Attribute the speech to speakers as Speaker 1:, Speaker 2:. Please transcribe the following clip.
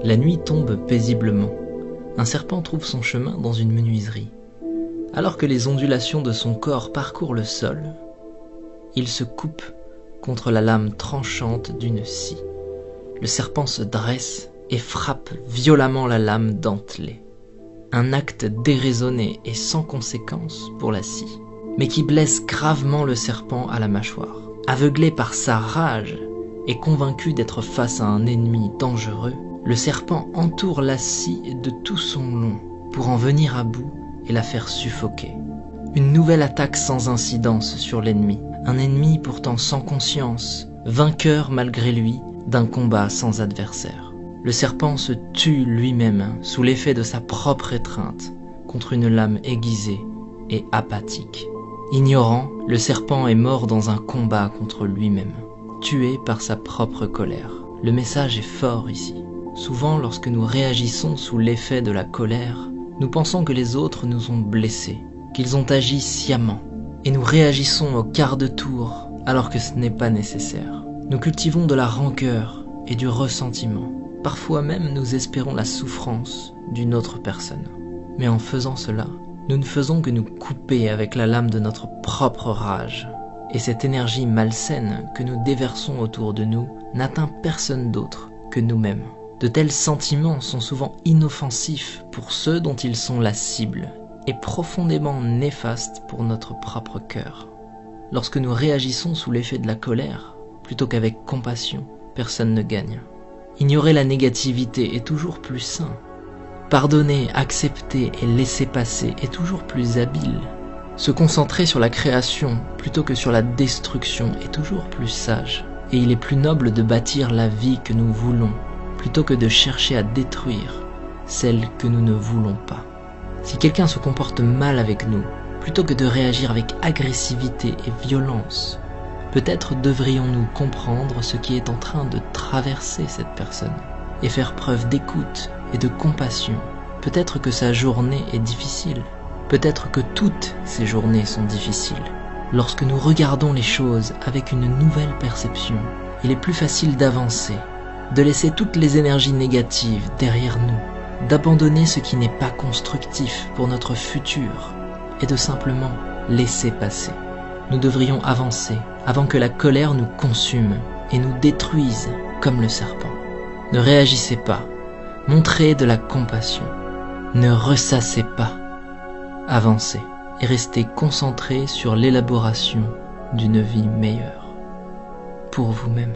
Speaker 1: La nuit tombe paisiblement. Un serpent trouve son chemin dans une menuiserie. Alors que les ondulations de son corps parcourent le sol, il se coupe contre la lame tranchante d'une scie. Le serpent se dresse et frappe violemment la lame dentelée. Un acte déraisonné et sans conséquence pour la scie, mais qui blesse gravement le serpent à la mâchoire. Aveuglé par sa rage et convaincu d'être face à un ennemi dangereux, le serpent entoure la scie de tout son long pour en venir à bout et la faire suffoquer. Une nouvelle attaque sans incidence sur l'ennemi, un ennemi pourtant sans conscience, vainqueur malgré lui d'un combat sans adversaire. Le serpent se tue lui-même sous l'effet de sa propre étreinte contre une lame aiguisée et apathique. Ignorant, le serpent est mort dans un combat contre lui-même, tué par sa propre colère. Le message est fort ici. Souvent, lorsque nous réagissons sous l'effet de la colère, nous pensons que les autres nous ont blessés, qu'ils ont agi sciemment, et nous réagissons au quart de tour alors que ce n'est pas nécessaire. Nous cultivons de la rancœur et du ressentiment. Parfois même, nous espérons la souffrance d'une autre personne. Mais en faisant cela, nous ne faisons que nous couper avec la lame de notre propre rage. Et cette énergie malsaine que nous déversons autour de nous n'atteint personne d'autre que nous-mêmes. De tels sentiments sont souvent inoffensifs pour ceux dont ils sont la cible et profondément néfastes pour notre propre cœur. Lorsque nous réagissons sous l'effet de la colère, plutôt qu'avec compassion, personne ne gagne. Ignorer la négativité est toujours plus sain. Pardonner, accepter et laisser passer est toujours plus habile. Se concentrer sur la création plutôt que sur la destruction est toujours plus sage. Et il est plus noble de bâtir la vie que nous voulons, plutôt que de chercher à détruire celle que nous ne voulons pas. Si quelqu'un se comporte mal avec nous, plutôt que de réagir avec agressivité et violence, peut-être devrions-nous comprendre ce qui est en train de traverser cette personne et faire preuve d'écoute et de compassion. Peut-être que sa journée est difficile. Peut-être que toutes ces journées sont difficiles. Lorsque nous regardons les choses avec une nouvelle perception, il est plus facile d'avancer, de laisser toutes les énergies négatives derrière nous, d'abandonner ce qui n'est pas constructif pour notre futur et de simplement laisser passer. Nous devrions avancer avant que la colère nous consume et nous détruise comme le serpent. Ne réagissez pas, montrez de la compassion, ne ressassez pas, avancez et restez concentrés sur l'élaboration d'une vie meilleure pour vous-même.